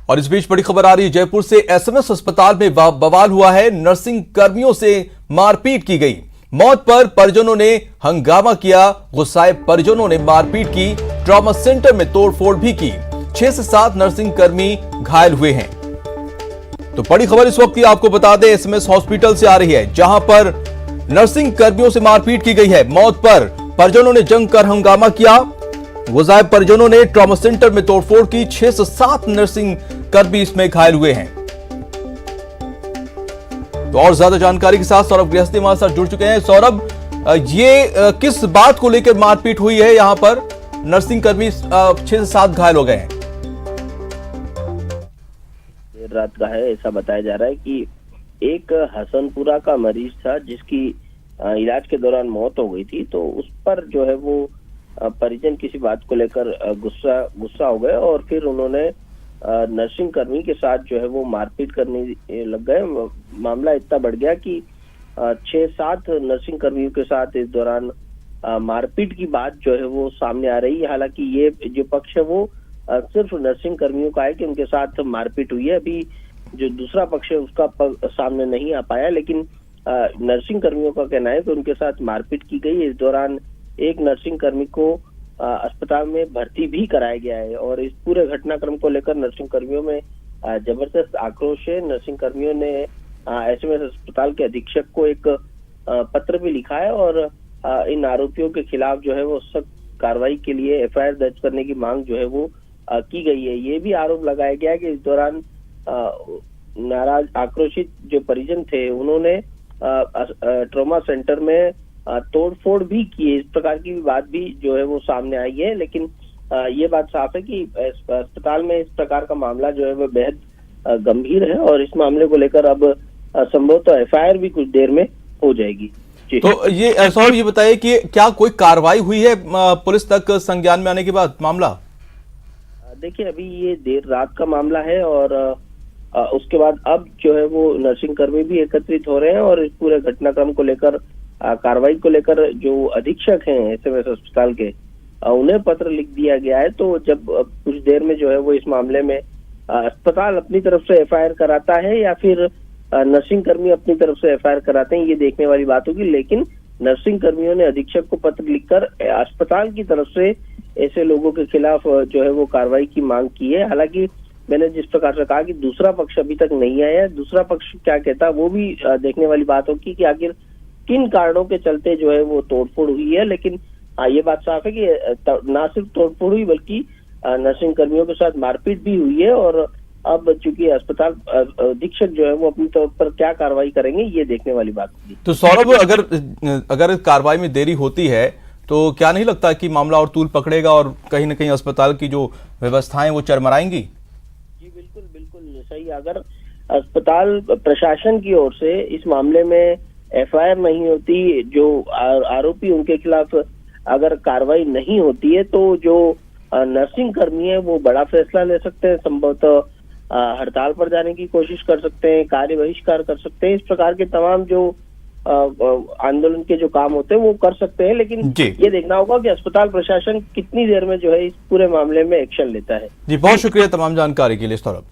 और इस बीच बड़ी खबर आ रही है जयपुर से। एसएमएस अस्पताल में बवाल हुआ है। नर्सिंग कर्मियों से मारपीट की गई। मौत पर परिजनों ने हंगामा किया। गुस्साए परिजनों ने मारपीट की। ट्रॉमा सेंटर में तोड़फोड़ भी की। 6 से 7 नर्सिंग कर्मी घायल हुए हैं। तो बड़ी खबर इस वक्त की आपको बता दें, एसएमएस हॉस्पिटल से आ रही है, जहां पर नर्सिंग कर्मियों से मारपीट की गई है। मौत पर परिजनों ने जंग कर हंगामा किया। गुस्साए परिजनों ने ट्रॉमा सेंटर में तोड़फोड़ की। 6 से 7 नर्सिंग कर्मी इसमें घायल हुए हैं। तो और ज्यादा जानकारी के साथ सौरभ गृहस्थी हमारे साथ जुड़ चुके हैं। सौरभ, ये किस बात को लेकर मारपीट हुई है? यहां पर नर्सिंग कर्मी 6 से 7 घायल हो गए हैं। देर रात का है, ऐसा बताया जा रहा है कि एक हसनपुरा का मरीज था जिसकी इलाज के दौरान मौत हो गई थी। तो उस पर जो है वो परिजन किसी बात को लेकर गुस्सा हो गए और फिर उन्होंने नर्सिंग कर्मी के साथ जो है वो मारपीट करने लग गए। मामला इतना बढ़ गया कि 6-7 नर्सिंग कर्मियों के साथ इस दौरान मारपीट की बात जो है वो सामने आ रही है। हालांकि ये जो पक्ष है वो सिर्फ नर्सिंग कर्मियों का है कि उनके साथ मारपीट हुई है। अभी जो दूसरा पक्ष है उसका सामने नहीं आ पाया, लेकिन नर्सिंग कर्मियों का कहना है कि उनके साथ मारपीट की गई। इस दौरान एक नर्सिंग कर्मी को अस्पताल में भर्ती भी कराया गया है और इस पूरे घटनाक्रम को लेकर नर्सिंग कर्मियों में जबरदस्त आक्रोश है। नर्सिंग कर्मियों ने एसएमएस अस्पताल के अधीक्षक को एक पत्र भी लिखा है और इन आरोपियों के खिलाफ जो है वो सख्त कार्रवाई के लिए एफआईआर दर्ज करने की मांग जो है वो की गई है। ये भी आरोप लगाया गया कि इस दौरान नाराज आक्रोशित जो परिजन थे उन्होंने ट्रॉमा सेंटर में तोड़फोड़ भी की। इस प्रकार की बात भी जो है वो सामने आई है, लेकिन ये बात साफ है कि अस्पताल में इस प्रकार का मामला जो है वो बेहद गंभीर है और इस मामले को लेकर अब संभवतः एफआईआर भी कुछ देर में हो जाएगी। तो ये सौरभ, ये बताइए कि क्या कोई कार्रवाई हुई है पुलिस तक संज्ञान में आने के बाद मामला? देखिए, अभी ये देर रात का मामला है और उसके बाद अब जो है वो नर्सिंग कर्मी भी एकत्रित हो रहे हैं और इस पूरे घटनाक्रम को लेकर कार्रवाई को लेकर जो अधीक्षक हैं एसएमएस अस्पताल के उन्हें पत्र लिख दिया गया है। तो जब कुछ देर में जो है वो इस मामले में अस्पताल अपनी तरफ से एफआईआर कराता है या फिर नर्सिंग कर्मी अपनी तरफ से एफआईआर कराते हैं, ये देखने वाली बात होगी। लेकिन नर्सिंग कर्मियों ने अधीक्षक को पत्र लिखकर अस्पताल की तरफ से ऐसे लोगों के खिलाफ जो है वो कार्रवाई की मांग की है। हालांकि मैंने जिस प्रकार से कहा कि दूसरा पक्ष अभी तक नहीं आया, दूसरा पक्ष क्या कहता है वो भी देखने वाली बात होगी कि आखिर किन कारणों के चलते जो है वो तोड़फोड़ हुई है। लेकिन ये बात साफ है कि ना सिर्फ तोड़फोड़ हुई बल्कि नर्सिंग कर्मियों के साथ मारपीट भी हुई है और अब चूंकि अस्पताल अधीक्षक जो है वो अपनी तौर पर क्या कार्रवाई करेंगे ये देखने वाली बात होगी। तो सौरभ, अगर कार्रवाई में देरी होती है तो क्या नहीं लगता कि मामला और तूल पकड़ेगा और कहीं ना कहीं अस्पताल की जो व्यवस्थाएं वो चरमराएंगी? जी बिल्कुल सही। अगर अस्पताल प्रशासन की ओर से इस मामले में एफआईआर नहीं होती, जो आरोपी उनके खिलाफ अगर कार्रवाई नहीं होती है, तो जो नर्सिंग कर्मी है वो बड़ा फैसला ले सकते हैं। संभवतः हड़ताल पर जाने की कोशिश कर सकते हैं, कार्य बहिष्कार कर सकते हैं। इस प्रकार के तमाम जो आंदोलन के जो काम होते हैं वो कर सकते हैं। लेकिन ये देखना होगा कि अस्पताल प्रशासन कितनी देर में जो है इस पूरे मामले में एक्शन लेता है। जी, बहुत शुक्रिया तमाम जानकारी के लिए सौरभ।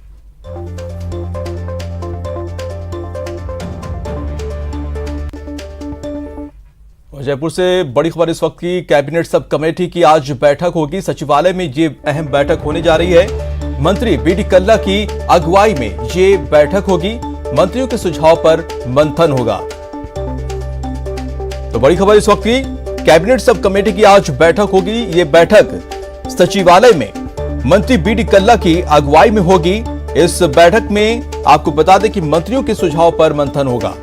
जयपुर से बड़ी खबर इस वक्त की। कैबिनेट सब कमेटी की आज बैठक होगी। सचिवालय में ये अहम बैठक होने जा रही है। मंत्री बीडी कल्ला की अगुवाई में ये बैठक होगी। मंत्रियों के सुझाव पर मंथन होगा। तो बड़ी खबर इस वक्त की, कैबिनेट सब कमेटी की आज बैठक होगी। ये बैठक सचिवालय में मंत्री बीडी कल्ला की अगुवाई में होगी। इस बैठक में आपको बता दें कि मंत्रियों के सुझाव पर मंथन होगा।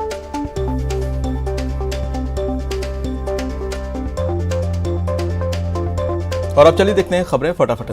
और अब चलिए देखते हैं खबरें फटाफट।